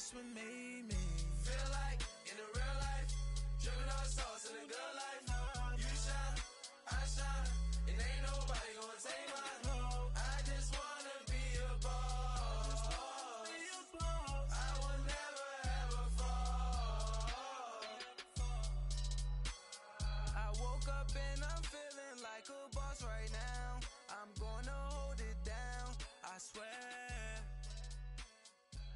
That's what made me feel like in the real life, dripping on sauce in the good life. You shine, I shine, and ain't nobody gonna take my home. I just wanna be a boss. I will never ever fall. I woke up and I'm feeling like a boss right now. I'm gonna hold it down, I swear.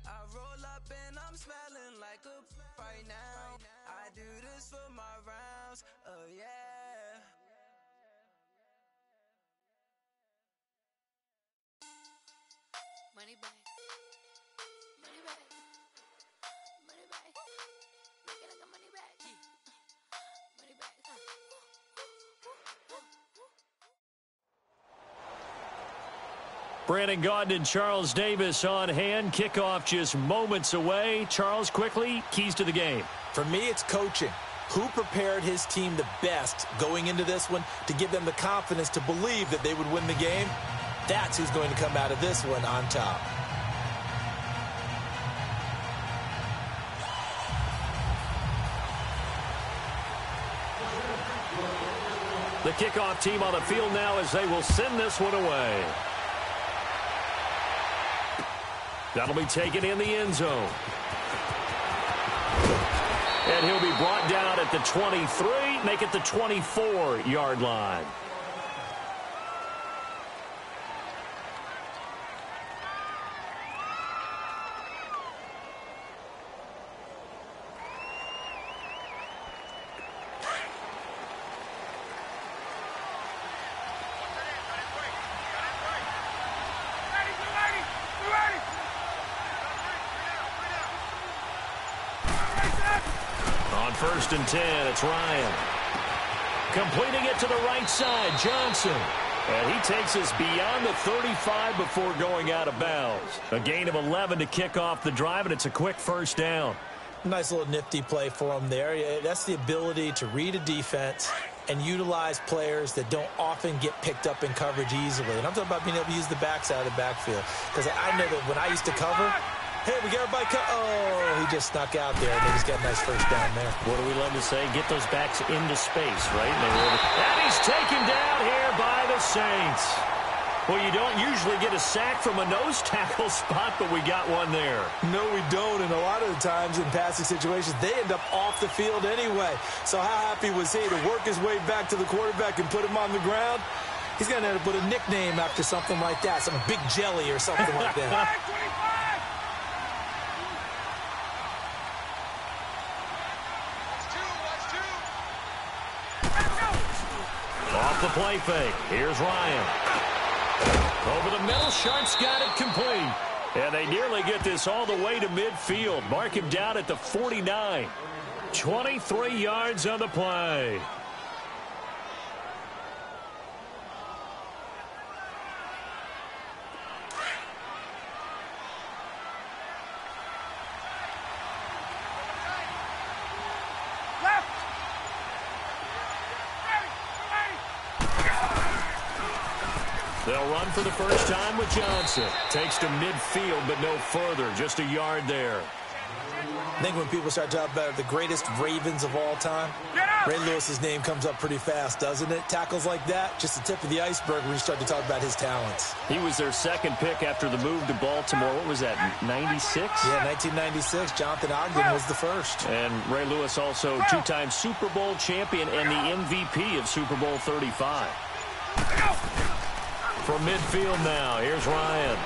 I roll up and I'm smelling like a right now. I do this for my rounds, oh yeah. Money back, money back, money back. Make it like a money back, money back. Brandon Gaudin and Charles Davis on hand. Kickoff just moments away. Charles, quickly, keys to the game. For me, it's coaching. Who prepared his team the best going into this one to give them the confidence to believe that they would win the game? That's who's going to come out of this one on top. The kickoff team on the field now as they will send this one away. That'll be taken in the end zone. And he'll be brought down at the 23, make it the 24-yard line. First and 10, it's Ryan. Completing it to the right side, Johnson. And he takes us beyond the 35 before going out of bounds. A gain of 11 to kick off the drive, and it's a quick first down. Nice little nifty play for him there. That's the ability to read a defense and utilize players that don't often get picked up in coverage easily. And I'm talking about being able to use the backside of the backfield. Because I know that when I used to cover, hey, we got everybody oh, he just snuck out there. They just got a nice first down there. What do we love to say? Get those backs into space, right? And he's taken down here by the Saints. Well, you don't usually get a sack from a nose tackle spot, but we got one there. No, we don't. And a lot of the times in passing situations, they end up off the field anyway. So how happy was he to work his way back to the quarterback and put him on the ground? He's going to have to put a nickname after something like that, some Big Jelly or something like that. Off the play fake. Here's Ryan. Over the middle, Sharp's got it complete. And they nearly get this all the way to midfield. Mark him down at the 49. 23 yards on the play. They'll run for the first time with Johnson. Takes to midfield, but no further. Just a yard there. I think when people start talking about the greatest Ravens of all time, Ray Lewis's name comes up pretty fast, doesn't it? Tackles like that, just the tip of the iceberg when you start to talk about his talents. He was their second pick after the move to Baltimore. What was that, 96? Yeah, 1996. Jonathan Ogden was the first. And Ray Lewis also two-time Super Bowl champion and the MVP of Super Bowl 35. From midfield now, here's Ryan.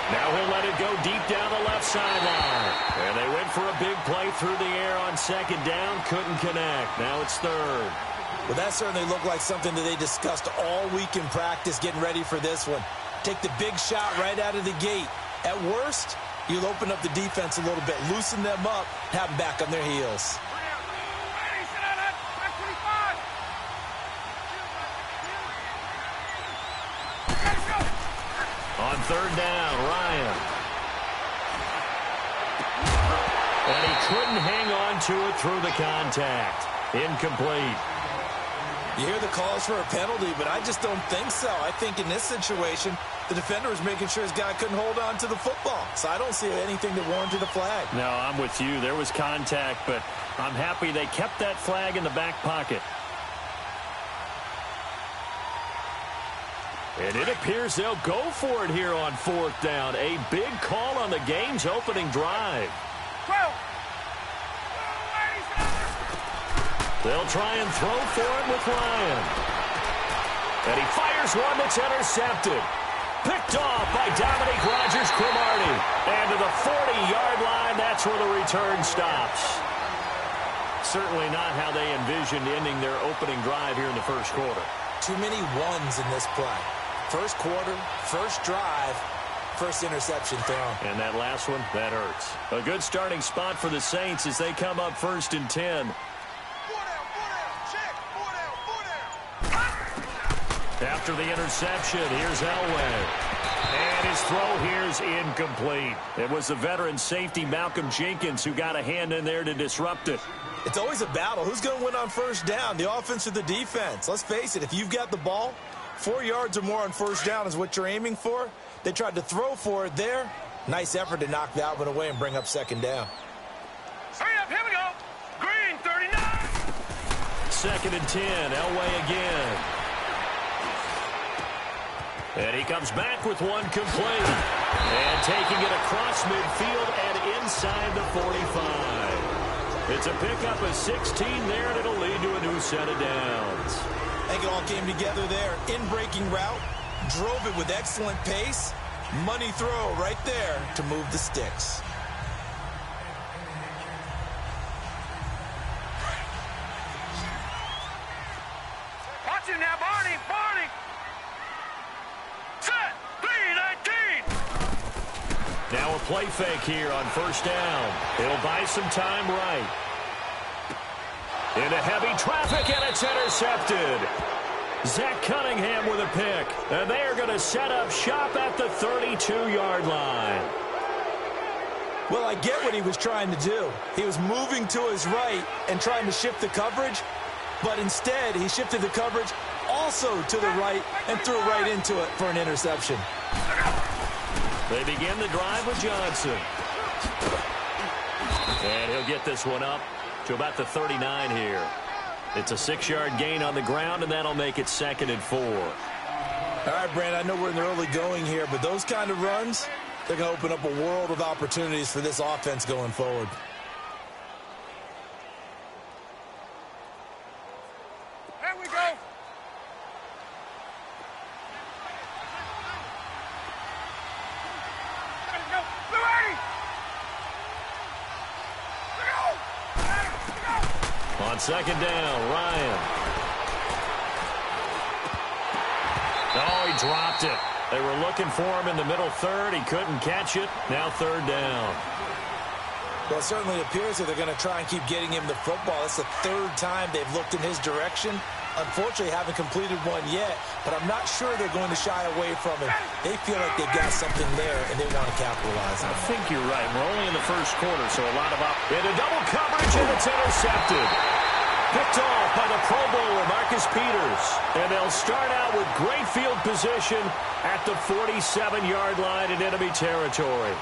Now he'll let it go deep down the left sideline. And they went for a big play through the air on second down. Couldn't connect. Now it's third. Well, that certainly looked like something that they discussed all week in practice getting ready for this one. Take the big shot right out of the gate. At worst, you'll open up the defense a little bit, loosen them up, have them back on their heels. On third down, Ryan. And he couldn't hang on to it through the contact. Incomplete. You hear the calls for a penalty, but I just don't think so. I think in this situation, The defender was making sure his guy couldn't hold on to the football. So I don't see anything that warranted a flag. No, I'm with you. There was contact, but I'm happy they kept that flag in the back pocket. And it appears they'll go for it here on 4th down. A big call on the game's opening drive. They'll try and throw for it with Ryan. And he fires one that's intercepted. Picked off by Dominique Rodgers-Cromartie. And to the 40-yard line, that's where the return stops. Certainly not how they envisioned ending their opening drive here in the first quarter. Too many ones in this play. First quarter, first drive, first interception thrown. And that last one, that hurts. A good starting spot for the Saints as they come up 1st and 10. After the interception, here's Elway. And his throw here's incomplete. It was the veteran safety Malcolm Jenkins who got a hand in there to disrupt it. It's always a battle. Who's going to win on 1st down, the offense or the defense? Let's face it, if you've got the ball, 4 yards or more on 1st down is what you're aiming for. They tried to throw for it there. Nice effort to knock that one away and bring up 2nd down. Hurry up, here we go. Green, 39. 2nd and 10, Elway again. And he comes back with one complete. And taking it across midfield and inside the 45. It's a pickup of 16 there, and it'll lead to a new set of downs. I think it all came together there. In-breaking route, drove it with excellent pace. Money throw right there to move the sticks. Watch him now, Barney, Barney. Set, 3-19. Now a play fake here on 1st down. It'll buy some time right. Into heavy traffic, and it's intercepted. Zach Cunningham with a pick. And they are going to set up shop at the 32-yard line. Well, I get what he was trying to do. He was moving to his right and trying to shift the coverage, but instead he shifted the coverage also to the right and threw right into it for an interception. They begin the drive with Johnson. And he'll get this one up to about the 39 here. It's a 6-yard gain on the ground, and that'll make it 2nd and 4. All right, Brandon, I know we're in the early going here, but those kind of runs, they're going to open up a world of opportunities for this offense going forward. There we go. On 2nd down, Ryan. Oh, he dropped it. They were looking for him in the middle 3rd. He couldn't catch it. Now 3rd down. Well, it certainly appears that they're going to try and keep getting him the football. That's the 3rd time they've looked in his direction. Unfortunately, haven't completed one yet, but I'm not sure they're going to shy away from him. They feel like they've got something there, and they want to capitalize on it. I think you're right. We're only in the first quarter, so a lot of into double coverage, and it's intercepted. Picked off by the Pro Bowler, Marcus Peters. And they'll start out with great field position at the 47-yard line in enemy territory.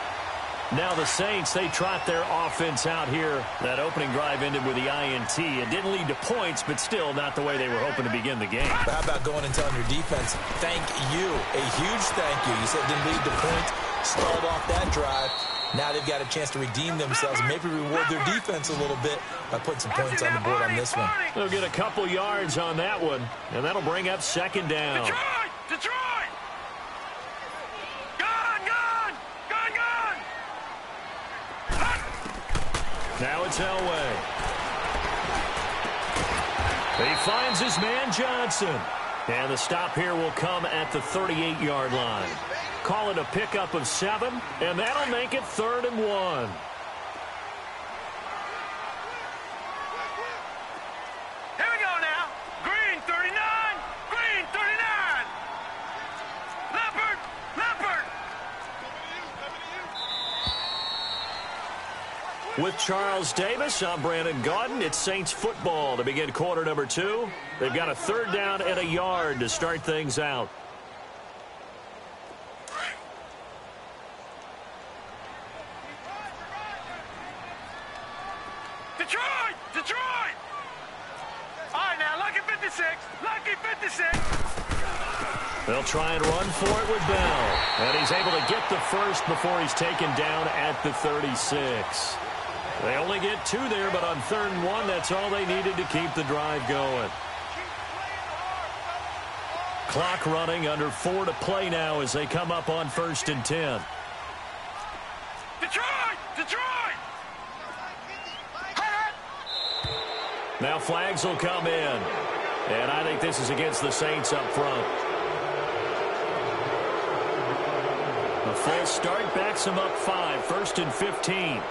Now the Saints, they trot their offense out here. That opening drive ended with the INT. It didn't lead to points, but still not the way they were hoping to begin the game. But how about going and telling your defense, thank you, a huge thank you. You said it didn't lead to points, stalled off that drive. Now they've got a chance to redeem themselves and maybe reward their defense a little bit by putting some points on the board on this one. They'll get a couple yards on that one, and that'll bring up 2nd down. Detroit! Detroit! Gone! Gone! Gone! Gone! Now it's Elway. He finds his man Johnson. And the stop here will come at the 38-yard line. Call it a pickup of 7, and that'll make it 3rd and 1. Here we go now. Green 39. Green 39. Leopard. Leopard. With Charles Davis, I'm Brandon Gaudin. It's Saints football to begin quarter number 2. They've got a 3rd down and a yard to start things out. Detroit! Detroit! All right, now, lucky 56. Lucky 56. They'll try and run for it with Bell. And he's able to get the first before he's taken down at the 36. They only get 2 there, but on 3rd and 1, that's all they needed to keep the drive going. Clock running, under 4 to play now as they come up on 1st and 10. Detroit! Detroit! Now flags will come in. And I think this is against the Saints up front. The full start backs them up 5. 1st and 15.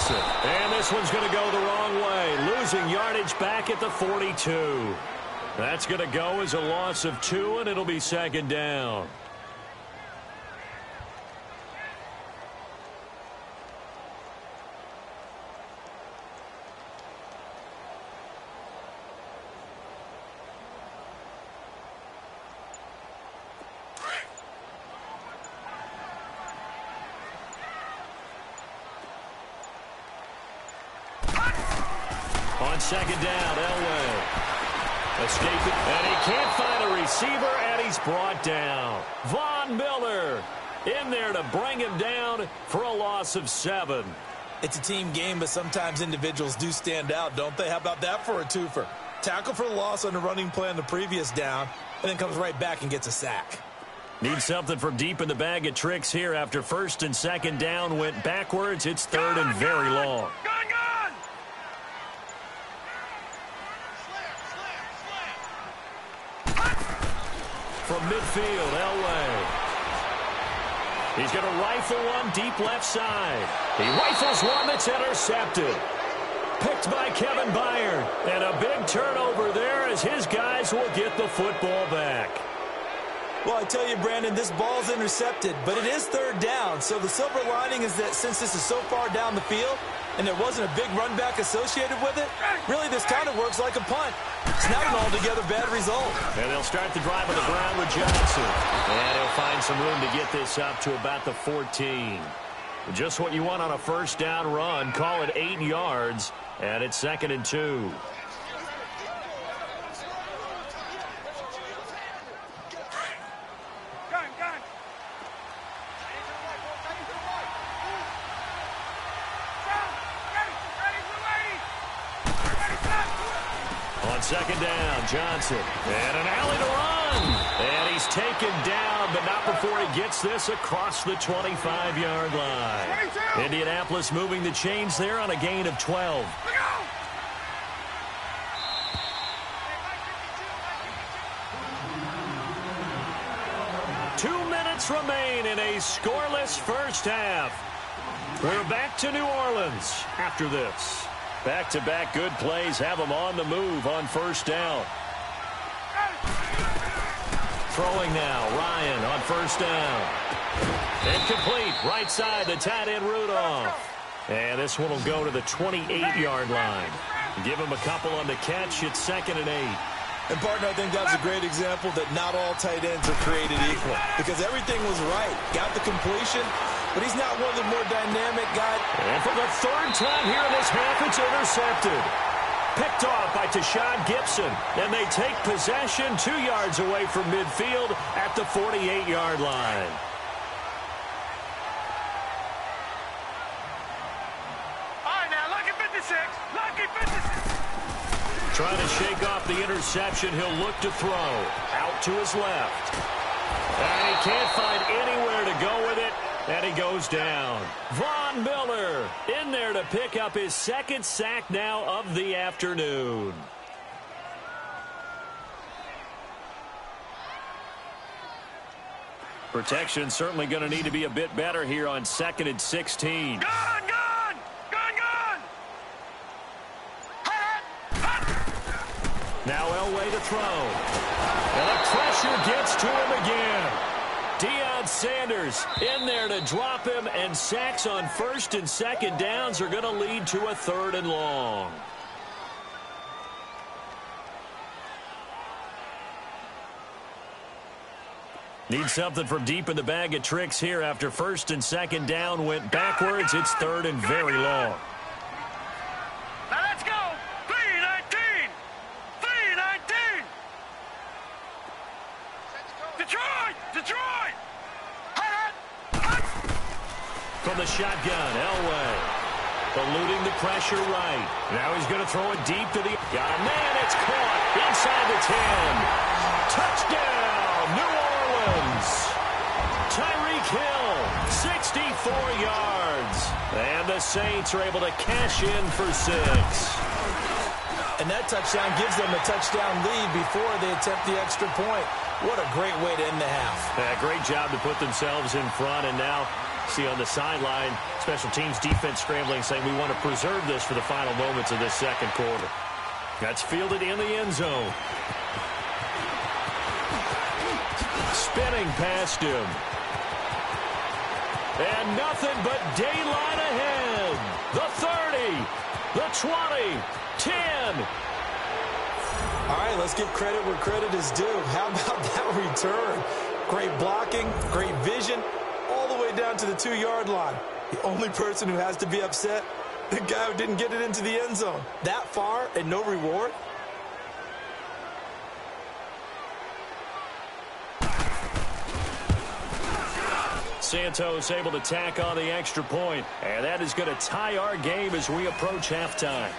And this one's going to go the wrong way, losing yardage back at the 42. That's going to go as a loss of 2, and it'll be 2nd down. On 2nd down, Elway. Escaping, and he can't find a receiver, and he's brought down. Von Miller in there to bring him down for a loss of 7. It's a team game, but sometimes individuals do stand out, don't they? How about that for a twofer? Tackle for loss on the running play on the previous down, and then comes right back and gets a sack. Need something from deep in the bag of tricks here after 1st and 2nd down went backwards. It's 3rd and very long. From midfield, Elway. He's going to rifle one deep left side. He rifles one that's intercepted. Picked by Kevin Byard. And a big turnover there as his guys will get the football back. Well, I tell you, Brandon, this ball's intercepted, but it is 3rd down. So the silver lining is that since this is so far down the field and there wasn't a big run back associated with it, really this kind of works like a punt. It's not an altogether bad result. And they'll start the drive on the ground with Johnson. And he'll find some room to get this up to about the 14. Just what you want on a 1st down run. Call it 8 yards, and it's 2nd and 2. On 2nd down, Johnson. And an alley to run. And he's taken down, but not before he gets this across the 25-yard line. Indianapolis moving the chains there on a gain of 12. 2 minutes remain in a scoreless 1st half. We're back to New Orleans after this. Back-to-back good plays have them on the move on 1st down. Throwing now, Ryan on 1st down. Incomplete, right side, the tight end Rudolph. And this one will go to the 28-yard line. Give him a couple on the catch, it's 2nd and 8. And, partner, I think that's a great example that not all tight ends are created equal. Because everything was right. Got the completion, but he's not one of the more dynamic guys. And for the 3rd time here in this half, it's intercepted. Picked off by Tashawn Gibson. And they take possession 2 yards away from midfield at the 48-yard line. All right, now, lucky 56. Lucky 56. Trying to shake off the interception. He'll look to throw. Out to his left. And he can't find anywhere to go with it. And he goes down. Von Miller in there to pick up his 2nd sack now of the afternoon. Protection certainly going to need to be a bit better here on 2nd and 16. Now Elway to throw. And the pressure gets to him again. Deion Sanders in there to drop him, and sacks on 1st and 2nd downs are going to lead to a 3rd and long. Need something from deep in the bag of tricks here after first and second down went backwards. It's third and very long. Now let's go. 3-19. 3-19. Detroit. Detroit. From the shotgun, Elway. Eluding the pressure right. Now he's going to throw it deep to the... Got a man, it's caught inside the 10. Touchdown, New Orleans. Tyreek Hill, 64 yards. And the Saints are able to cash in for 6. And that touchdown gives them a touchdown lead before they attempt the extra point. What a great way to end the half. Yeah, great job to put themselves in front, and now... See on the sideline, special teams defense scrambling, saying we want to preserve this for the final moments of this second quarter. That's fielded in the end zone. Spinning past him. And nothing but daylight ahead. The 30, the 20, 10. All right, let's give credit where credit is due. How about that return? Great blocking, great vision. All the way down to the 2-yard line. The only person who has to be upset, the guy who didn't get it into the end zone. That far and no reward? Santos able to tack on the extra point, and that is going to tie our game as we approach halftime.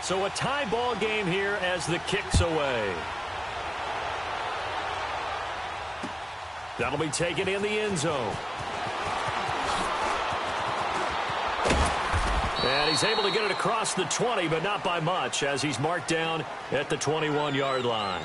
So a tie ball game here as the kick's away. That'll be taken in the end zone. And he's able to get it across the 20, but not by much, as he's marked down at the 21-yard line.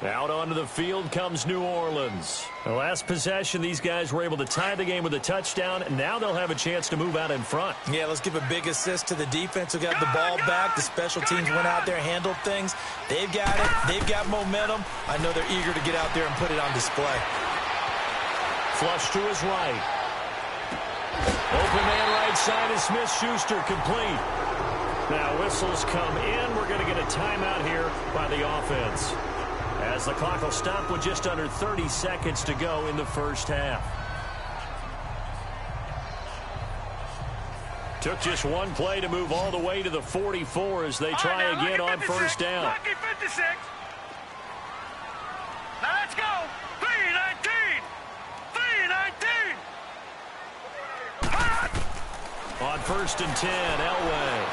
Out onto the field comes New Orleans. The last possession, these guys were able to tie the game with a touchdown. Now they'll have a chance to move out in front. Yeah, let's give a big assist to the defense who got the ball back. The special teams went out there, handled things. They've got it. They've got momentum. I know they're eager to get out there and put it on display. Flush to his right. Open man right side is Smith-Schuster, complete. Now whistles come in. We're going to get a timeout here by the offense, as the clock will stop with just under 30 seconds to go in the first half. Took just one play to move all the way to the 44 as they try again on first down. Lucky 56. Now let's go. 3-19. 3-19. On first and 10, Elway.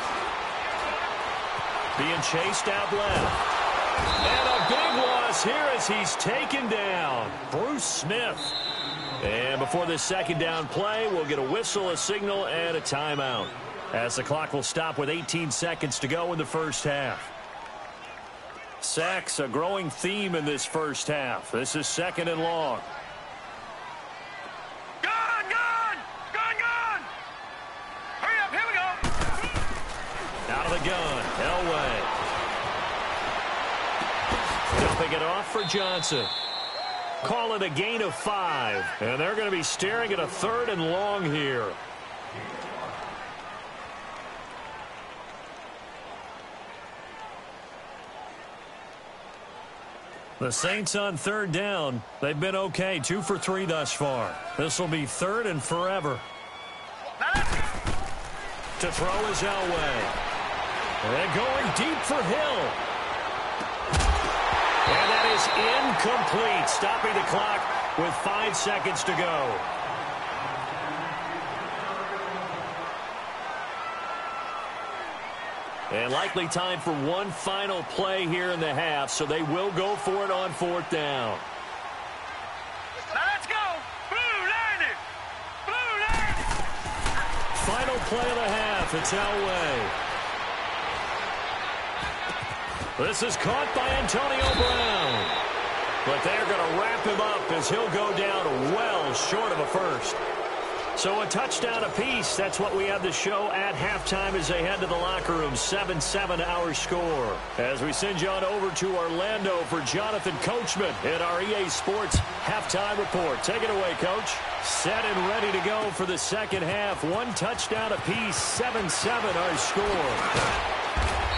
Being chased out left. And a big loss here as he's taken down. Bruce Smith. And before this second down play, we'll get a whistle, a signal, and a timeout, as the clock will stop with 18 seconds to go in the first half. Sacks, a growing theme in this first half. This is second and long. Gone! Hurry up, here we go. Out of the gun, Elway. Dumping it off for Johnson. Call it a gain of 5. And they're going to be staring at a third and long here. The Saints on third down. They've been okay. 2 for 3 thus far. This will be third and forever. To throw is Elway. And going deep for Hill. And that is incomplete, stopping the clock with 5 seconds to go. And likely time for one final play here in the half, so they will go for it on fourth down. Now let's go. Blue 90. Blue 90. Final play of the half. It's Elway. This is caught by Antonio Brown. But they're going to wrap him up as he'll go down well short of a first. So a touchdown apiece. That's what we have the show at halftime as they head to the locker room. 7-7 our score. As we send you on over to Orlando for Jonathan Coachman in our EA Sports halftime report. Take it away, Coach. Set and ready to go for the second half. One touchdown apiece. 7-7 our score.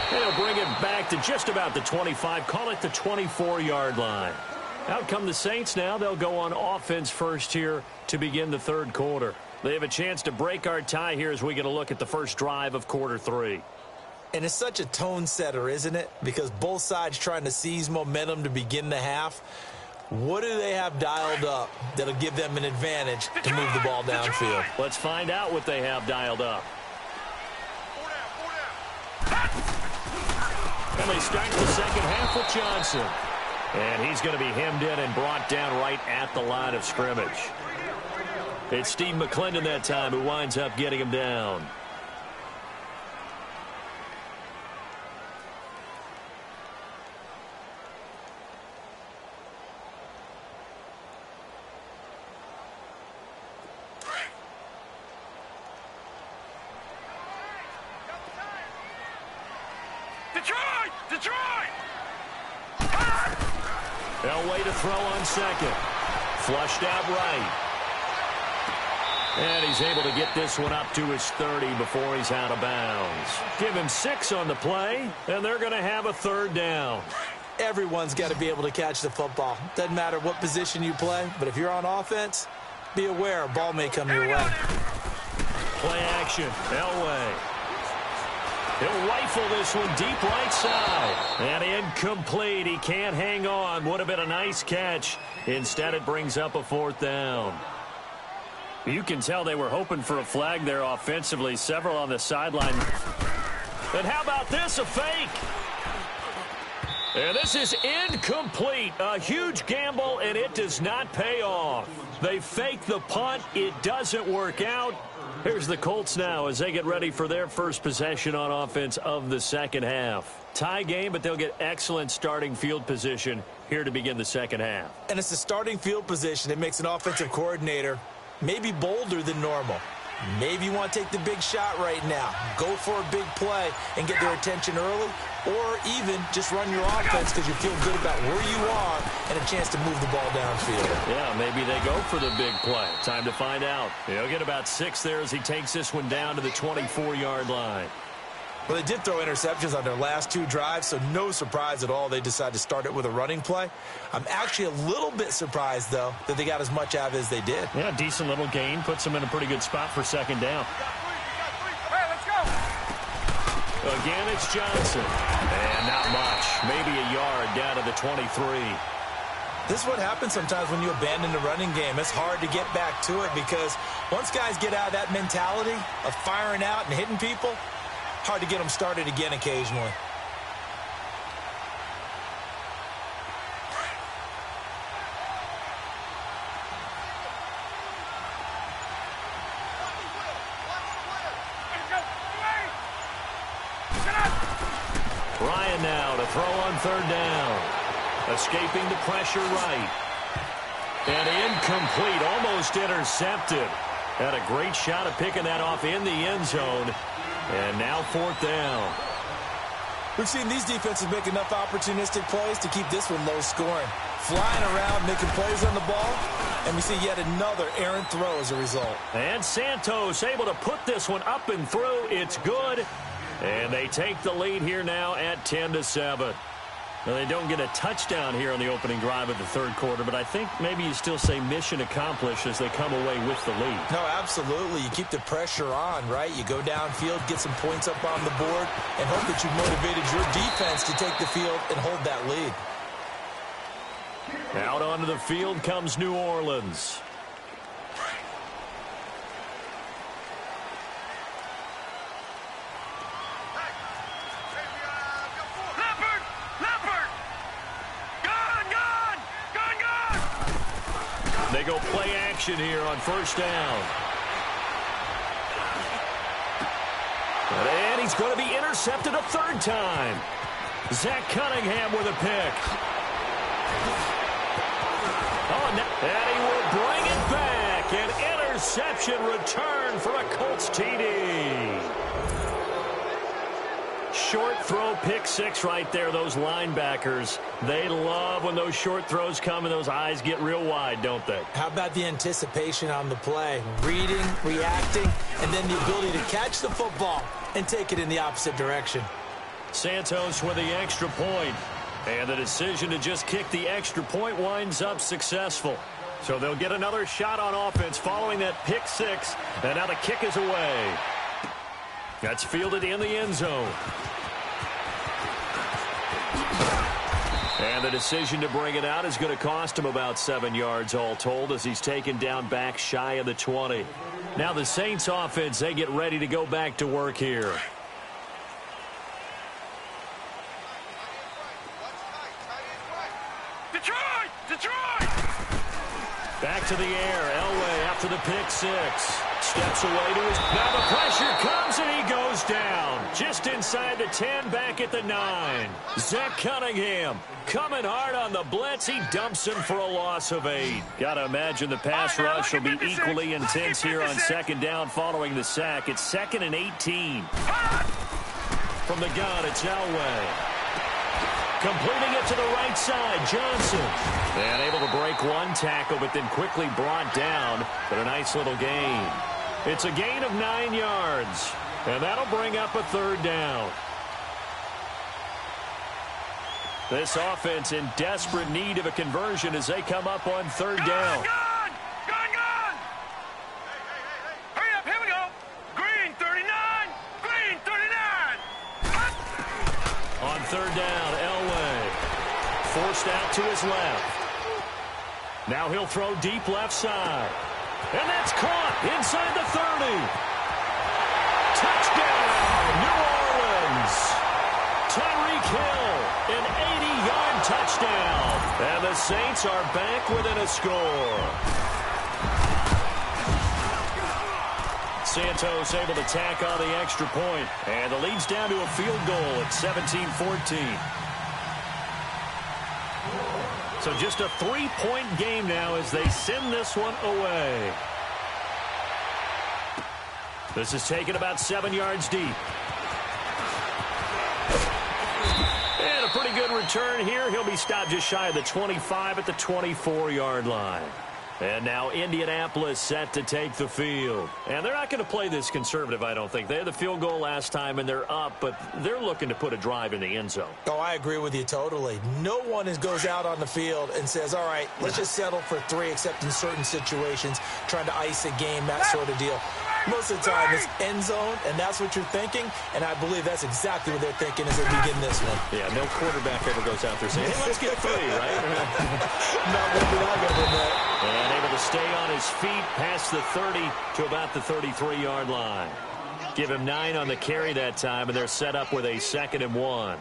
They'll bring it back to just about the 25. Call it the 24-yard line. Out come the Saints now. They'll go on offense first here to begin the third quarter. They have a chance to break our tie here as we get a look at the first drive of quarter 3. And it's such a tone setter, isn't it? Because both sides trying to seize momentum to begin the half. What do they have dialed up that'll give them an advantage to move the ball downfield? Let's find out what they have dialed up. And they start the second half with Johnson. And he's going to be hemmed in and brought down right at the line of scrimmage. It's Steve McClendon that time who winds up getting him down. Elway to throw on second. Flushed out right. And he's able to get this one up to his 30 before he's out of bounds. Give him 6 on the play, and they're going to have a third down. Everyone's got to be able to catch the football. Doesn't matter what position you play, but if you're on offense, be aware a ball may come your way. Play action. Elway. He'll rifle this one deep right side. And incomplete. He can't hang on. Would have been a nice catch. Instead, it brings up a fourth down. You can tell they were hoping for a flag there offensively. Several on the sideline. And how about this? A fake. And this is incomplete. A huge gamble, and it does not pay off. They fake the punt. It doesn't work out. Here's the Colts now as they get ready for their first possession on offense of the second half. Tie game, but they'll get excellent starting field position here to begin the second half. And it's the starting field position that makes an offensive coordinator maybe bolder than normal. Maybe you want to take the big shot right now. Go for a big play and get their attention early, or even just run your offense because you feel good about where you are and a chance to move the ball downfield. Yeah, maybe they go for the big play. Time to find out. He'll get about 6 there as he takes this one down to the 24-yard line. Well, they did throw interceptions on their last 2 drives, so no surprise at all they decided to start it with a running play. I'm actually a little bit surprised, though, that they got as much out of it as they did. Yeah, decent little gain. Puts them in a pretty good spot for second down. Hey, let's go. Again, it's Johnson. And not much. Maybe a yard down to the 23. This is what happens sometimes when you abandon the running game. It's hard to get back to it because once guys get out of that mentality of firing out and hitting people, hard to get them started again occasionally. Ryan now to throw on third down. Escaping the pressure right. And incomplete, almost intercepted. Had a great shot at picking that off in the end zone. And now fourth down. We've seen these defenses make enough opportunistic plays to keep this one low scoring. Flying around, making plays on the ball, and we see yet another errant throw as a result. And Santos able to put this one up and through. It's good. And they take the lead here now at 10-7. Now, they don't get a touchdown here on the opening drive of the third quarter, but I think maybe you still say mission accomplished as they come away with the lead. No, absolutely. You keep the pressure on, right? You go downfield, get some points up on the board, and hope that you've motivated your defense to take the field and hold that lead. Out onto the field comes New Orleans. They go play action here on first down. And he's going to be intercepted a third time. Zach Cunningham with a pick. Oh, and he will bring it back and Interception return for a Colts TD. Short throw, pick six right there. Those linebackers, they love when those short throws come and those eyes get real wide, don't they? How about the anticipation on the play? Reading, reacting, and then the ability to catch the football and take it in the opposite direction. Santos with the extra point. And the decision to just kick the extra point winds up successful. So they'll get another shot on offense following that pick six. And now the kick is away. That's fielded in the end zone. And the decision to bring it out is going to cost him about 7 yards all told as he's taken down back shy of the 20. Now the Saints offense, they get ready to go back to work here. Back to the air. Elway after the pick six. Steps away to his... Now the pressure comes and he goes down. Just inside the 10, back at the 9. Zach Cunningham coming hard on the blitz. He dumps him for a loss of 8. Got to imagine the pass rush will be equally intense here on second down following the sack. It's 2nd and 18. From the gun, it's Elway. Completing it to the right side, Johnson. And able to break one tackle, but then quickly brought down. But a nice little gain. It's a gain of 9 yards. And that'll bring up a 3rd down. This offense in desperate need of a conversion as they come up on 3rd down. Gun! Hurry up, here we go. Green 39, green 39. On 3rd down, Elway. Forced out to his left. Now he'll throw deep left side. And that's caught inside the 30. Touchdown, New Orleans. Tyreek Hill, an 80-yard touchdown. And the Saints are back within a score. Santos able to tack on the extra point. And the lead's down to a field goal at 17-14. So just a 3-point game now as they send this one away. This is taken about 7 yards deep. And a pretty good return here. He'll be stopped just shy of the 25 at the 24-yard line. And now Indianapolis set to take the field. And they're not going to play this conservative, I don't think. They had the field goal last time, and they're up, but they're looking to put a drive in the end zone. Oh, I agree with you totally. No one goes out on the field and says, all right, let's just settle for 3, except in certain situations, trying to ice a game, that sort of deal. Most of the time, it's end zone, and that's what you're thinking, and I believe that's exactly what they're thinking as they begin this one. Yeah, no quarterback ever goes out there saying, hey, let's get 3, right? Not what I ever admit. And able to stay on his feet past the 30 to about the 33-yard line. Give him 9 on the carry that time, and they're set up with a 2nd and 1.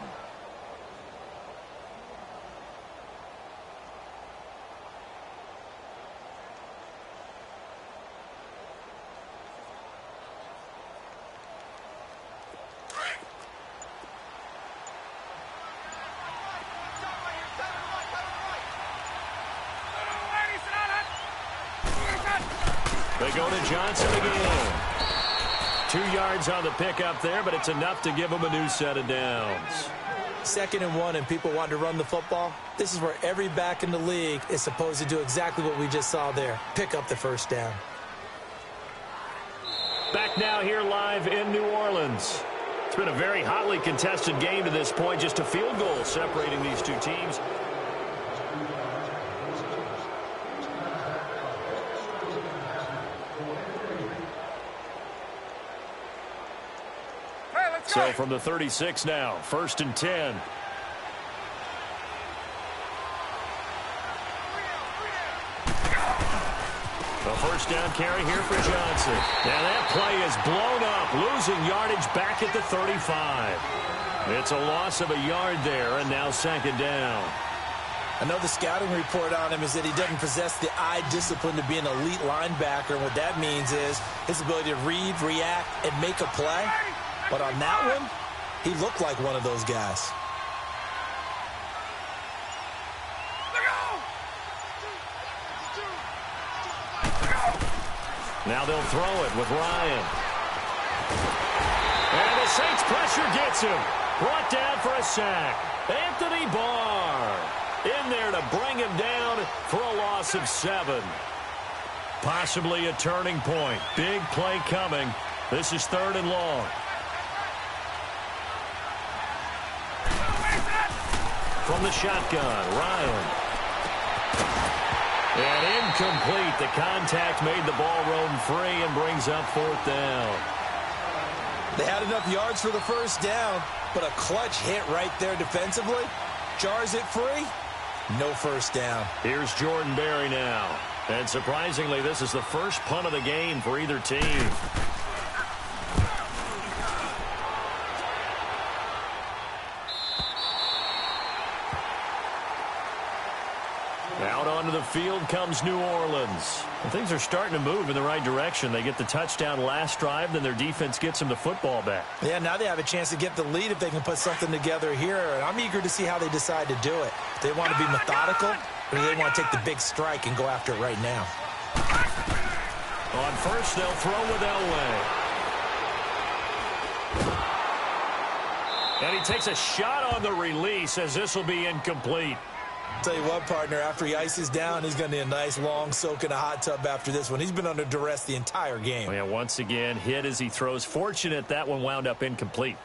They go to Johnson again. 2 yards on the pickup there, but it's enough to give them a new set of downs. 2nd and 1, and people want to run the football. This is where every back in the league is supposed to do exactly what we just saw there. Pick up the 1st down. Back now here live in New Orleans. It's been a very hotly contested game to this point. Just a field goal separating these two teams. So from the 36 now, 1st and 10. A 1st down carry here for Johnson. Now that play is blown up, losing yardage back at the 35. It's a loss of a yard there, and now 2nd down. I know the scouting report on him is that he doesn't possess the eye discipline to be an elite linebacker. And what that means is his ability to read, react, and make a play. But on that one, he looked like one of those guys. Now they'll throw it with Ryan. And the Saints pressure gets him. Brought down for a sack. Anthony Barr in there to bring him down for a loss of 7. Possibly a turning point. Big play coming. This is 3rd and long. From the shotgun, Ryan. And incomplete. The contact made the ball roam free and brings up 4th down. They had enough yards for the first down, but a clutch hit right there defensively. Jars it free. No first down. Here's Jordan Berry now. And surprisingly, this is the first punt of the game for either team. Out onto the field comes New Orleans. And things are starting to move in the right direction. They get the touchdown last drive, then their defense gets them the football back. Yeah, now they have a chance to get the lead if they can put something together here. And I'm eager to see how they decide to do it. Do they want to be methodical, or do they want to take the big strike and go after it right now? On first, they'll throw with Elway. And he takes a shot on the release as this will be incomplete. Tell you what, partner, after he ices down, he's going to need a nice long soak in a hot tub after this one. He's been under duress the entire game. Oh, yeah, once again, hit as he throws. Fortunate that one wound up incomplete.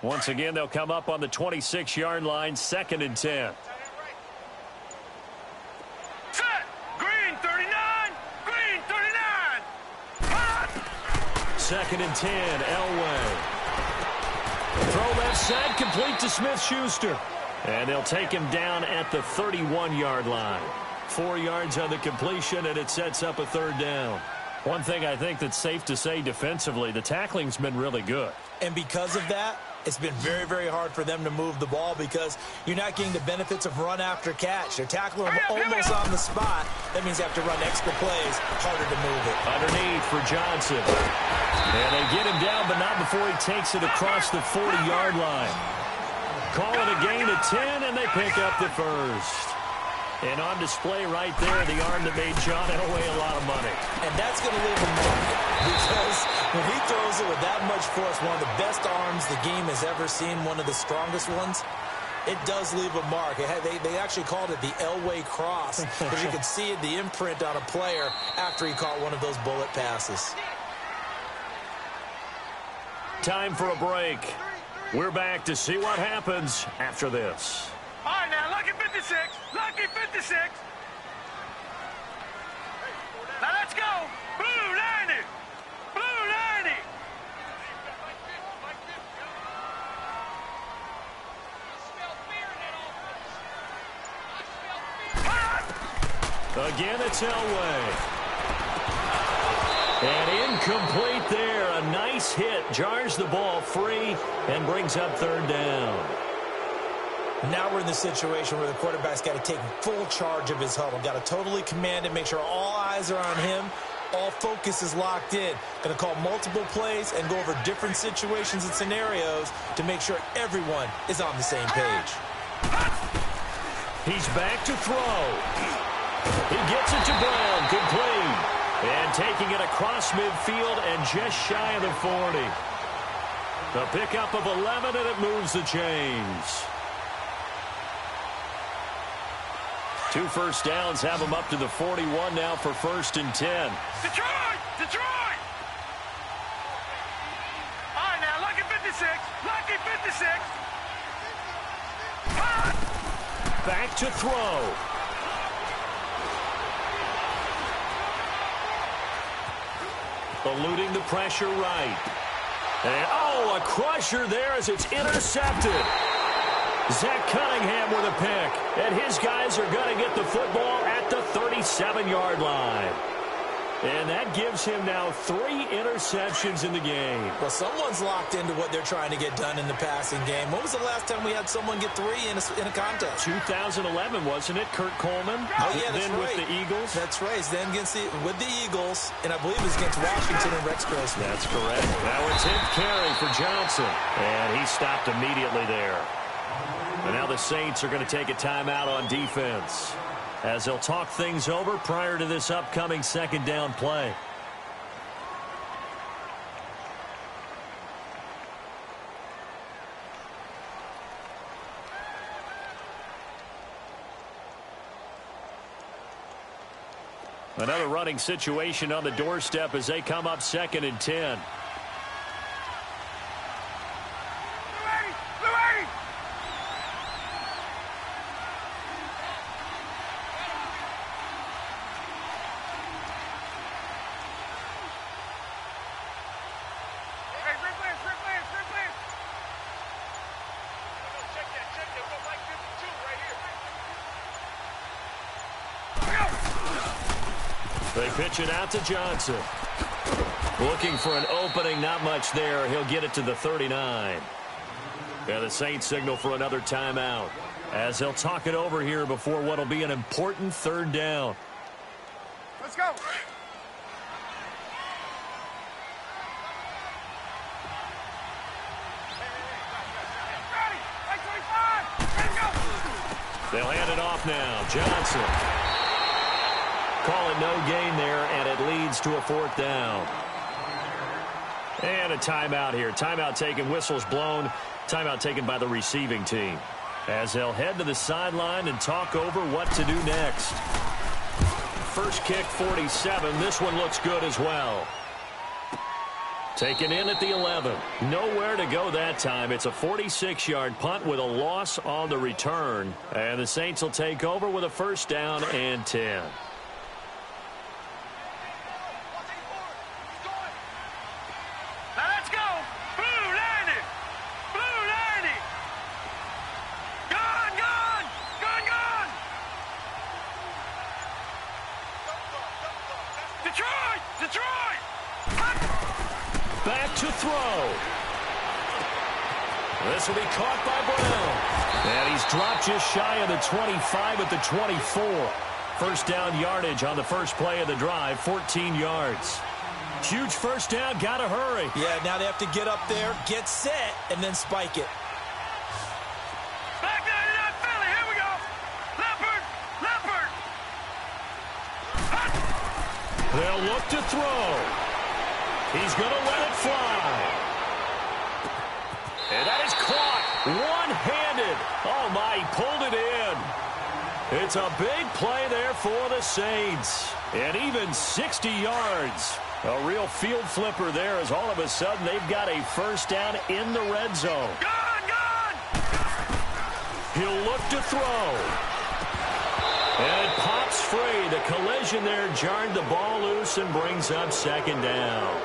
Once again, they'll come up on the 26-yard line, 2nd and 10. Set! Green 39! Green 39! Hot! 2nd and 10, Elway. Throw left side, complete to Smith-Schuster. And they'll take him down at the 31-yard line. 4 yards on the completion, and it sets up a 3rd down. One thing I think that's safe to say defensively, the tackling's been really good. And because of that, it's been very, very hard for them to move the ball because you're not getting the benefits of run after catch. They're tackling him almost on the spot. That means you have to run extra plays, harder to move it. Underneath for Johnson. And they get him down, but not before he takes it across the 40-yard line. Call it a gain of 10, and they pick up the first. And on display right there, the arm that made John Elway a lot of money. And that's going to leave a mark because when he throws it with that much force, one of the best arms the game has ever seen, one of the strongest ones, it does leave a mark. They actually called it the Elway cross because you could see the imprint on a player after he caught one of those bullet passes. Time for a break. We're back to see what happens after this. All right, now, lucky 56. Lucky 56. Now, let's go. Blue 90. Blue 90. Again, it's Elway. And incomplete there. A nice hit. Jars the ball free and brings up 3rd down. Now we're in the situation where the quarterback's got to take full charge of his huddle. Got to totally command it, make sure all eyes are on him. All focus is locked in. Going to call multiple plays and go over different situations and scenarios to make sure everyone is on the same page. He's back to throw. He gets it to Brown, complete. And taking it across midfield and just shy of the 40. The pickup of 11, and it moves the chains. 2 first downs have them up to the 41 now for 1st and 10. Detroit! Detroit! All right, now, lucky 56. Lucky 56. Hot! Back to throw. Eluding the pressure right. And, oh, a crusher there as it's intercepted. Zach Cunningham with a pick. And his guys are going to get the football at the 37-yard line. And that gives him now 3 interceptions in the game. Well, someone's locked into what they're trying to get done in the passing game. When was the last time we had someone get 3 in a contest? 2011, wasn't it? Kurt Coleman. Oh, yeah, that's then right. with the Eagles. That's right. Then with the Eagles, and I believe it was against Washington and Rex Grossman. That's correct. Now it's 10th carry for Johnson. And he stopped immediately there. And now the Saints are going to take a timeout on defense as they'll talk things over prior to this upcoming second down play. Another running situation on the doorstep as they come up 2nd and 10. They pitch it out to Johnson. Looking for an opening, not much there. He'll get it to the 39. And the Saints signal for another timeout as they'll talk it over here before what will be an important 3rd down. Let's go. They'll hand it off now. Johnson. Call it no gain there, and it leads to a 4th down. And a timeout here. Timeout taken, whistles blown. Timeout taken by the receiving team as they'll head to the sideline and talk over what to do next. First kick, 47. This one looks good as well. Taken in at the 11. Nowhere to go that time. It's a 46-yard punt with a loss on the return. And the Saints will take over with a 1st down and 10. Back to throw. This will be caught by Brown. And he's dropped just shy of the 25 at the 24. 1st down yardage on the first play of the drive, 14 yards. Huge 1st down, gotta hurry. Yeah, now they have to get up there, get set, and then spike it. Back there, not Philly, here we go. Leopard. They'll look to throw. He's going to let it fly. And that is caught one-handed. Oh, my, he pulled it in. It's a big play there for the Saints. And even 60 yards. A real field flipper there as all of a sudden they've got a 1st down in the red zone. Gone! He'll look to throw. And it pops free. The collision there jarred the ball loose and brings up 2nd down.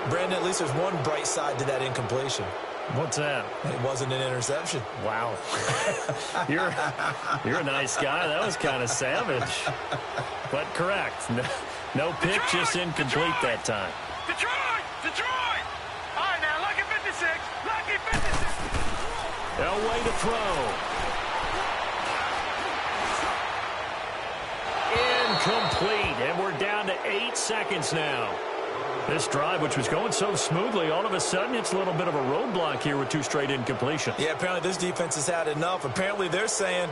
Brandon, at least there's one bright side to that incompletion. What's that? It wasn't an interception. Wow. You're a nice guy. That was kind of savage. But correct. No pick, just incomplete that time. Detroit! All right, now, lucky 56. Lucky 56. Elway to throw. Incomplete. And we're down to 8 seconds now. This drive, which was going so smoothly, all of a sudden it's a little bit of a roadblock here with 2 straight incompletions. Yeah, apparently this defense has had enough. Apparently they're saying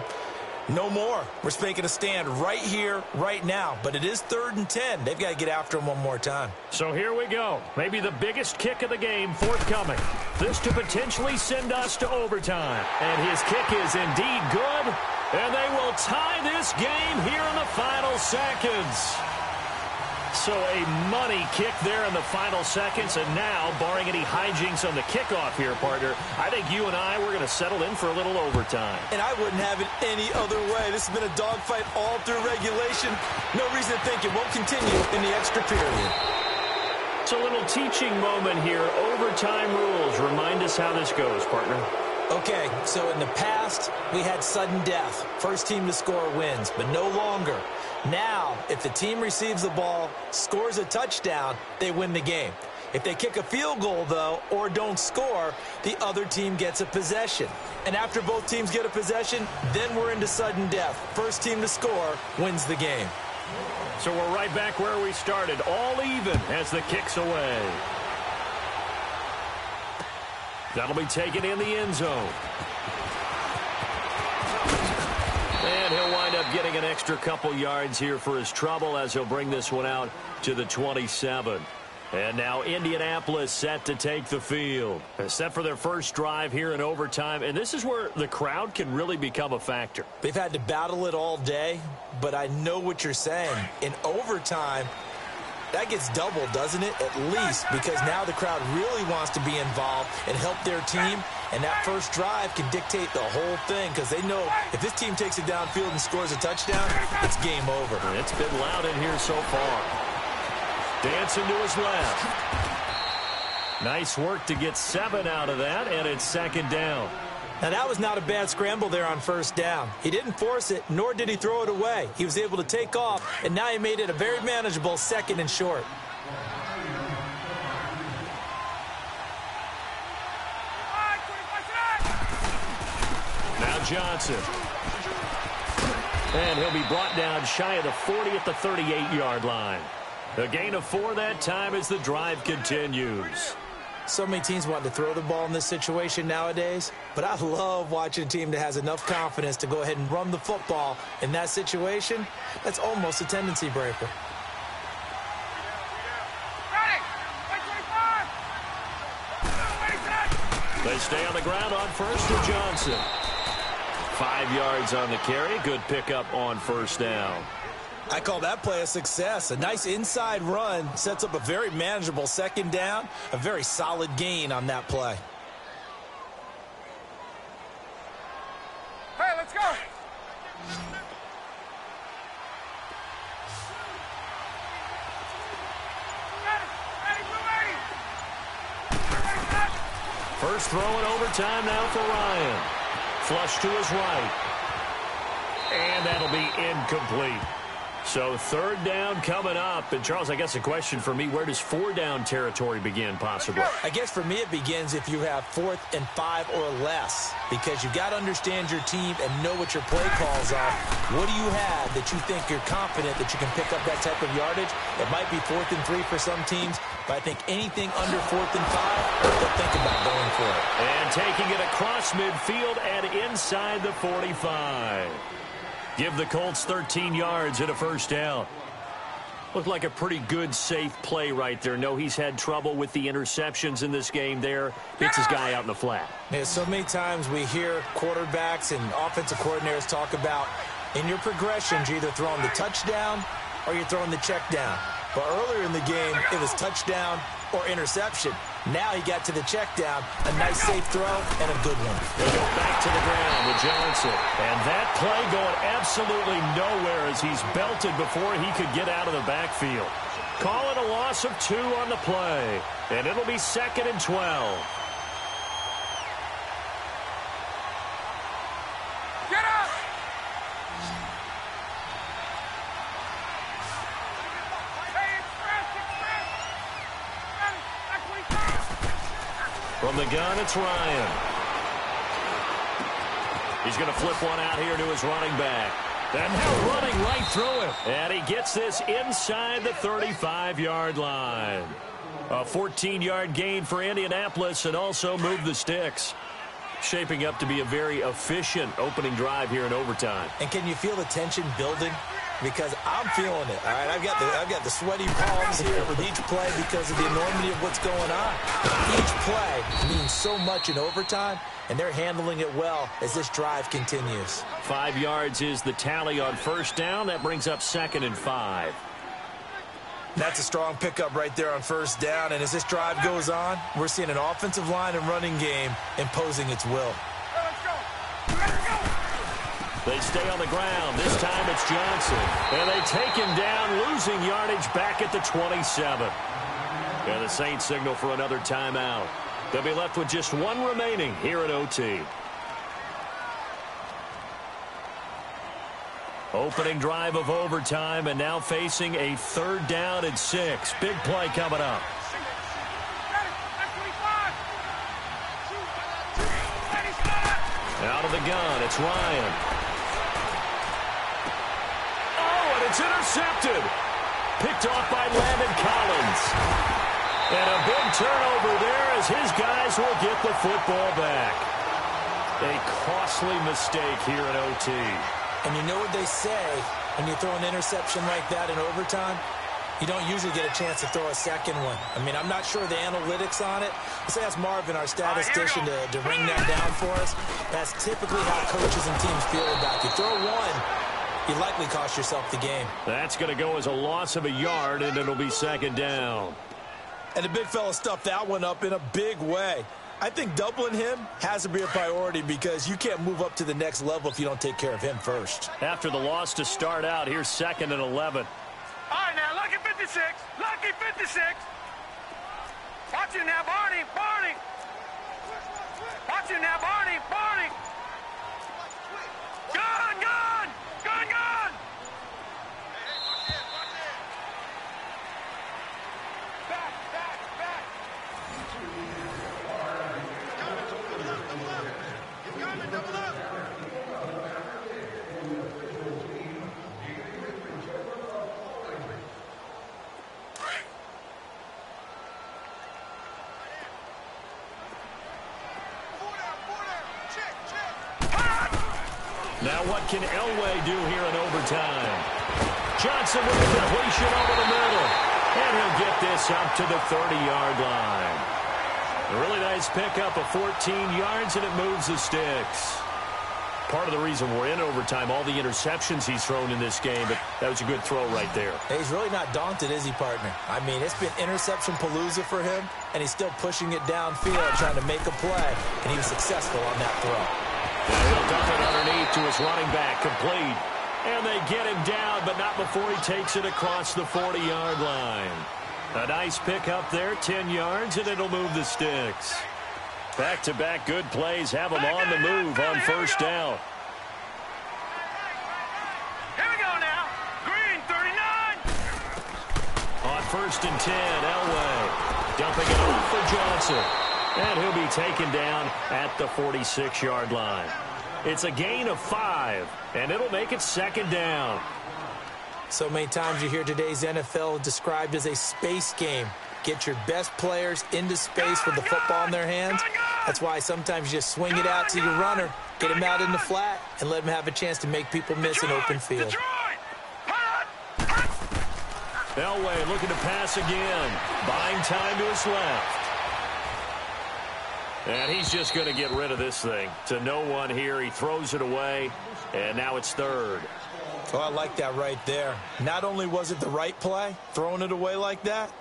no more. We're making a stand right here, right now. But it is 3rd and 10. They've got to get after him one more time. So here we go. Maybe the biggest kick of the game forthcoming. This to potentially send us to overtime. And his kick is indeed good. And they will tie this game here in the final seconds. So a money kick there in the final seconds. And now, barring any hijinks on the kickoff here, partner, I think you and I, we're going to settle in for a little overtime. And I wouldn't have it any other way. This has been a dogfight all through regulation. No reason to think it won't continue in the extra period. It's a little teaching moment here. Overtime rules. Remind us how this goes, partner. Okay, so in the past, we had sudden death. First team to score wins, but no longer. Now, if the team receives the ball, scores a touchdown, they win the game. If they kick a field goal, though, or don't score, the other team gets a possession. And after both teams get a possession, then we're into sudden death. First team to score wins the game. So we're right back where we started, all even as the kick's away. That'll be taken in the end zone. getting an extra couple yards here for his trouble as he'll bring this one out to the 27. And now Indianapolis set to take the field. Set for their first drive here in overtime. And this is where the crowd can really become a factor. They've had to battle it all day, but I know what you're saying. In overtime, that gets doubled, doesn't it? At least, because now the crowd really wants to be involved and help their team. And that first drive can dictate the whole thing because they know if this team takes it downfield and scores a touchdown, it's game over. And it's been loud in here so far. Dancing to his left. Nice work to get 7 out of that, and it's second down. Now, that was not a bad scramble there on first down. He didn't force it, nor did he throw it away. He was able to take off, and now he made it a very manageable second and short. Now Johnson. And he'll be brought down shy of the 40 at the 38-yard line. A gain of 4 that time as the drive continues. So many teams want to throw the ball in this situation nowadays, but I love watching a team that has enough confidence to go ahead and run the football in that situation. That's almost a tendency breaker. They stay on the ground on first to Johnson. 5 yards on the carry. Good pickup on first down. I call that play a success. A nice inside run sets up a very manageable second down. A very solid gain on that play. Hey, let's go. First throw in overtime now for Ryan. Flush to his right. And that'll be incomplete. So third down coming up. And, Charles, I guess a question for me, where does 4 down territory begin possibly? I guess for me it begins if you have 4th and 5 or less, because you've got to understand your team and know what your play calls are. What do you have that you think you're confident that you can pick up that type of yardage? It might be 4th and 3 for some teams, but I think anything under 4th and 5, they'll think about going for it. And taking it across midfield and inside the 45. Give the Colts 13 yards and a first down. Looked like a pretty good, safe play right there. No, he's had trouble with the interceptions in this game there. Hits his guy out in the flat. Yeah, so many times we hear quarterbacks and offensive coordinators talk about in your progressions, you're either throwing the touchdown or you're throwing the check down. But earlier in the game, it was touchdown or interception. Now he got to the check down, a nice safe throw, and a good one. They go back to the ground with Johnson. And that play going absolutely nowhere as he's belted before he could get out of the backfield. Call it a loss of 2 on the play. And it'll be 2nd and 12. Get up! From the gun, it's Ryan. He's going to flip one out here to his running back. And now running right through him. And he gets this inside the 35-yard line. A 14-yard gain for Indianapolis and also move the sticks. Shaping up to be a very efficient opening drive here in overtime. And can you feel the tension building? Because I'm feeling it. All right, I've got the sweaty palms here with each play because of the enormity of what's going on. Each play means so much in overtime, and they're handling it well as this drive continues. 5 yards is the tally on first down. That brings up 2nd and 5. That's a strong pickup right there on first down. And as this drive goes on, we're seeing an offensive line and running game imposing its will. They stay on the ground. This time it's Johnson. And they take him down, losing yardage back at the 27. And the Saints signal for another timeout. They'll be left with just 1 remaining here at OT. Opening drive of overtime and now facing a 3rd down and 6. Big play coming up. Out of the gun, it's Ryan. Oh, and it's intercepted. Picked off by Landon Collins. And a big turnover there as his guys will get the football back. A costly mistake here in OT. And you know what they say, when you throw an interception like that in overtime, you don't usually get a chance to throw a second one. I mean, I'm not sure the analytics on it. Let's ask Marvin, our statistician, to ring that down for us. That's typically how coaches and teams feel about you. Throw one, you likely cost yourself the game. That's going to go as a loss of a yard, and it'll be second down. And the big fella stuffed that one up in a big way. I think doubling him has to be a priority because you can't move up to the next level if you don't take care of him first. After the loss to start out, here's 2nd and 11. All right, now, lucky 56. Lucky 56. Watch it now, Barney. Barney. Watch it now, Barney. Barney. Gun, gun. Gun, gun. Back, back, back. Keep coming, double up. Now what can Elway do here in overtime? Johnson with the completion over the middle. And he'll get this up to the 30-yard line. A really nice pickup of 14 yards, and it moves the sticks. Part of the reason we're in overtime, all the interceptions he's thrown in this game, but that was a good throw right there. Hey, he's really not daunted, is he, partner? I mean, it's been interception palooza for him, and he's still pushing it downfield, trying to make a play, and he was successful on that throw. And he'll dump it underneath to his running back, complete. And they get him down, but not before he takes it across the 40-yard line. A nice pickup there, 10 yards, and it'll move the sticks. Back-to-back good plays have them on the move on first down. Here we go now. Green, 39. On 1st and 10, Elway dumping it off for Johnson. And he'll be taken down at the 46-yard line. It's a gain of 5, and it'll make it second down. So many times you hear today's NFL described as a space game. Get your best players into space with the football in their hands. That's why sometimes you just swing it out to your runner, get him out in the flat, and let him have a chance to make people miss an open field. Elway looking to pass again. Buying time to his left. And he's just going to get rid of this thing. To no one here. He throws it away, and now it's 3rd. Oh, I like that right there. Not only was it the right play, throwing it away like that,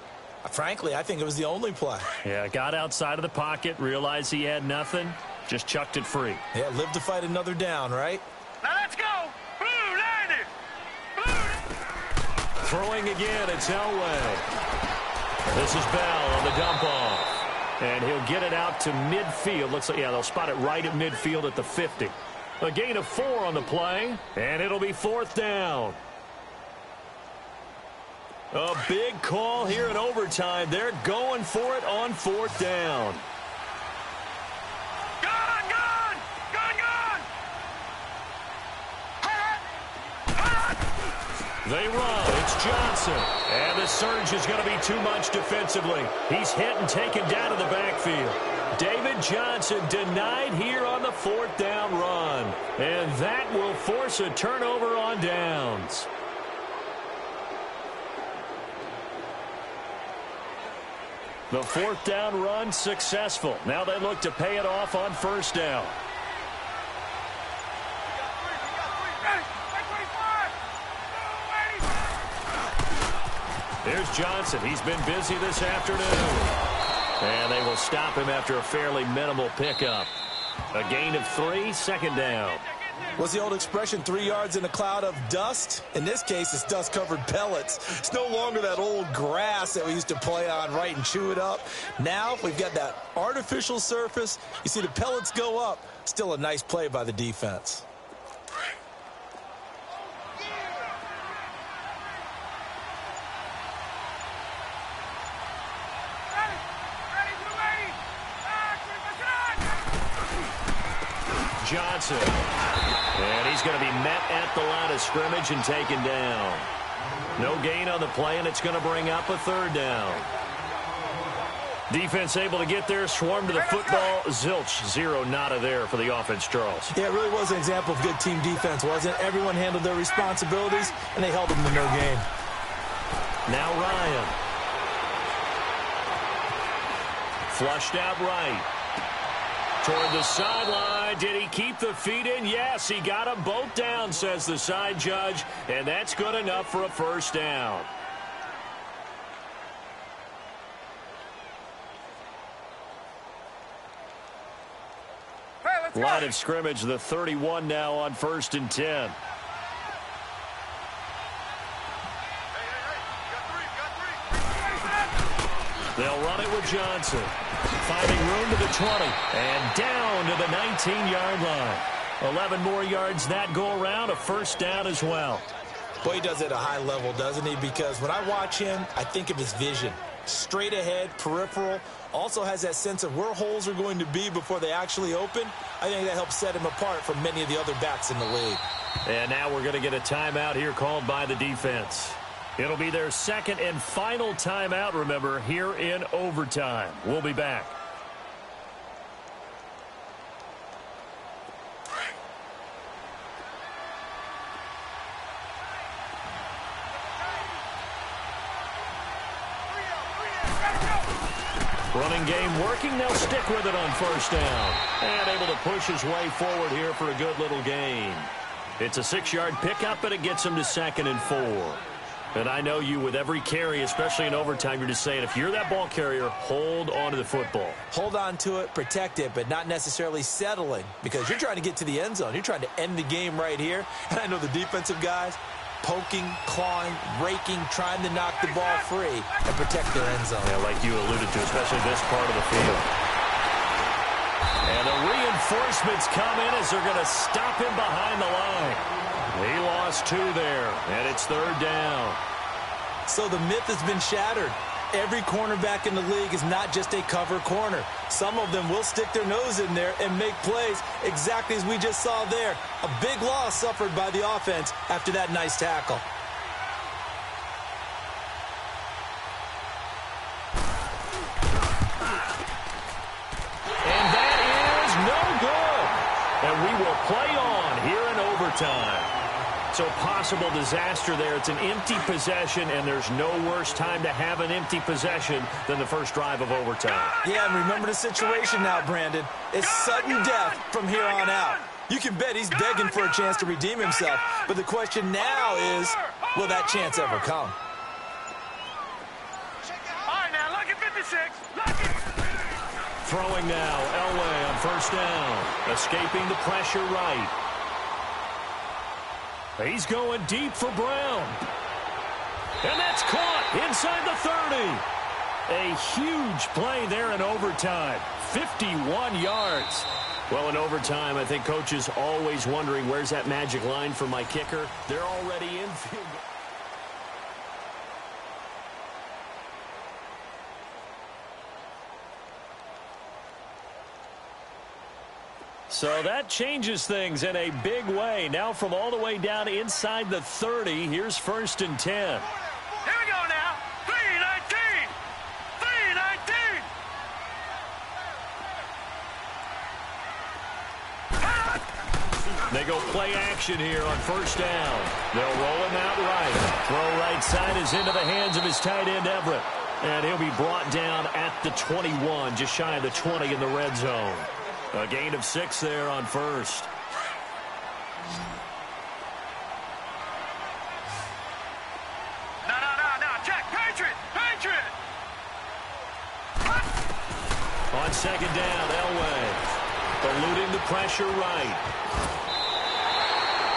frankly, I think it was the only play. Yeah, got outside of the pocket, realized he had nothing, just chucked it free. Yeah, live to fight another down, right? Now let's go. Blue, landed. Blue. Throwing again, it's Elway. This is Bell on the dump off. And he'll get it out to midfield. Looks like, yeah, they'll spot it right at midfield at the 50. A gain of 4 on the play, and it'll be 4th down. A big call here in overtime. They're going for it on 4th down. Gun, gun, gun, gun. They run. It's Johnson. And the surge is going to be too much defensively. He's hit and taken down to the backfield. David Johnson denied here on the 4th down run. And that will force a turnover on downs. The 4th down run successful. Now they look to pay it off on 1st down. Here's Johnson. He's been busy this afternoon. And they will stop him after a fairly minimal pickup. A gain of 3, 2nd down. What's the old expression, 3 yards in a cloud of dust? In this case, it's dust-covered pellets. It's no longer that old grass that we used to play on, right, and chew it up. Now we've got that artificial surface. You see the pellets go up. Still a nice play by the defense. Johnson. And he's going to be met at the line of scrimmage and taken down. No gain on the play, and it's going to bring up a 3rd down. Defense able to get there, swarm to the football. Zilch, zero, nada there for the offense, Charles. Yeah, it really was an example of good team defense, wasn't it? Everyone handled their responsibilities, and they held them to no gain. Now Ryan. Flushed out right. Toward the sideline. Did he keep the feet in? Yes, he got them both down, says the side judge, and that's good enough for a first down. Line of scrimmage, the 31 now on 1st and 10. They'll run it with Johnson. Finding room to the 20. And down to the 19-yard line. 11 more yards that go around. A first down as well. Boy, he does it at a high level, doesn't he? Because when I watch him, I think of his vision. Straight ahead, peripheral. Also has that sense of where holes are going to be before they actually open. I think that helps set him apart from many of the other backs in the league. And now we're going to get a timeout here called by the defense. It'll be their second and final timeout, remember, here in overtime. We'll be back. Running game working. They'll stick with it on first down. And able to push his way forward here for a good little gain. It's a 6-yard pickup, and it gets him to 2nd and 4. And I know you, with every carry, especially in overtime, you're just saying, if you're that ball carrier, hold on to the football. Hold on to it, protect it, but not necessarily settling, because you're trying to get to the end zone. You're trying to end the game right here. And I know the defensive guys, poking, clawing, raking, trying to knock the ball free and protect their end zone. Yeah, like you alluded to, especially this part of the field. And the reinforcements come in as they're going to stop him behind the line. He lost 2 there, and it's 3rd down. So the myth has been shattered. Every cornerback in the league is not just a cover corner. Some of them will stick their nose in there and make plays exactly as we just saw there. A big loss suffered by the offense after that nice tackle. And that is no good. And we will play on here in overtime. So possible disaster there. It's an empty possession, and there's no worse time to have an empty possession than the first drive of overtime. Yeah, and remember the situation now, Brandon. It's sudden death from here on out. You can bet he's begging for a chance to redeem himself. But the question now is, will that chance ever come? All right, now, lucky 56. Lucky. Throwing now, Elway on first down. Escaping the pressure right. He's going deep for Brown. And that's caught inside the 30. A huge play there in overtime. 51 yards. Well, in overtime, I think coaches always wondering, where's that magic line for my kicker? They're already in field goal. So that changes things in a big way. Now from all the way down inside the 30, here's 1st and 10. Here we go now. 3-19. 3-19. They go play action here on first down. They'll roll him out right. Throw right side is into the hands of his tight end, Everett. And he'll be brought down at the 21, just shy of the 20 in the red zone. A gain of 6 there on first. No. Check. Patriot. On second down, Elway. Eluding the pressure right.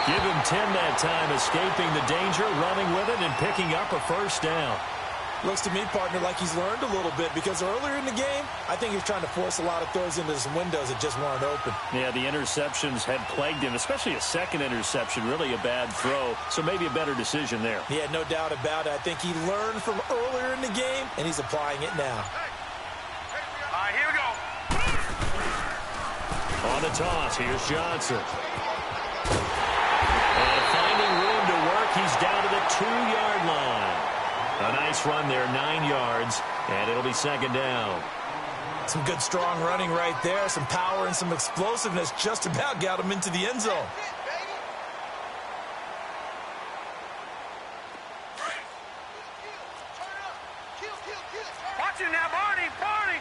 Give him 10 that time, escaping the danger, running with it, and picking up a first down. Looks to me, partner, like he's learned a little bit, because earlier in the game, I think he was trying to force a lot of throws into some windows that just weren't open. Yeah, the interceptions had plagued him, especially a second interception, really a bad throw, so maybe a better decision there. Yeah, no doubt about it. I think he learned from earlier in the game, and he's applying it now. All right, here we go. On the toss, here's Johnson. And finding room to work, he's down to the 2-yard line. A nice run there, 9 yards, and it'll be second down. Some good, strong running right there. Some power and some explosiveness just about got him into the end zone. Watch him now, Barney, Barney.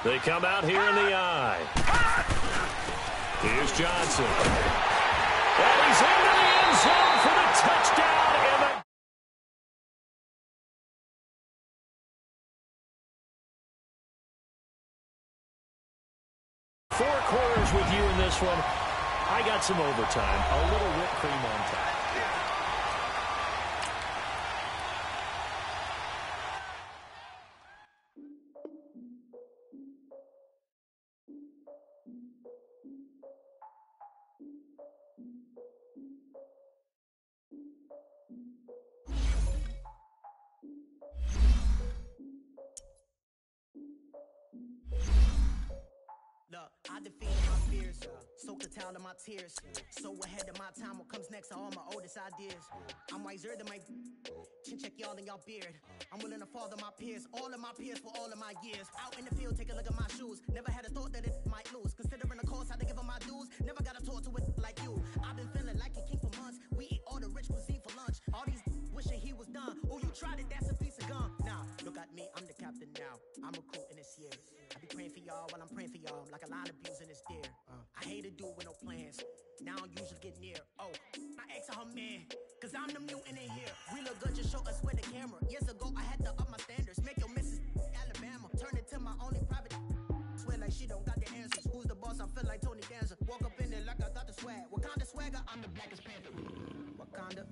They come out here in the eye. Here's Johnson. And he's into the end zone for the touchdown. And the four quarters with you in this one. I got some overtime. A little whipped cream on top. Look, I defeated my fears, soaked the towel of my tears. So ahead of my time, what comes next are all my oldest ideas. I'm wiser than my chin check y'all in y'all beard. I'm willing to father my peers, all of my peers for all of my years. Out in the field, take a look at my shoes. Never had a thought that it might lose. Considering the cost, I had to give them my dues. Never got a talk to it like you. I've been feeling like a king for months. We eat all the rich cuisine for lunch. All these wishing he was done. Oh, you tried it, that's a piece of gum. Now, look at me, I'm the captain now. I'm recruiting this year. I be praying for y'all while I'm praying for y'all. Like a line abusing this deer. I hate to do it with no plans. Now I don't usually get near. Oh, my ex her man. Cause I'm the mutant in here. We look good, just show us with the camera. Years ago, I had to up my standards. Make your missus Alabama. Turn it to my only private. Swear like she don't got the answers. Who's the boss? I feel like Tony Danza. Walk up in there like I got the swag. Wakanda swagger, I'm the blackest panther. Wakanda.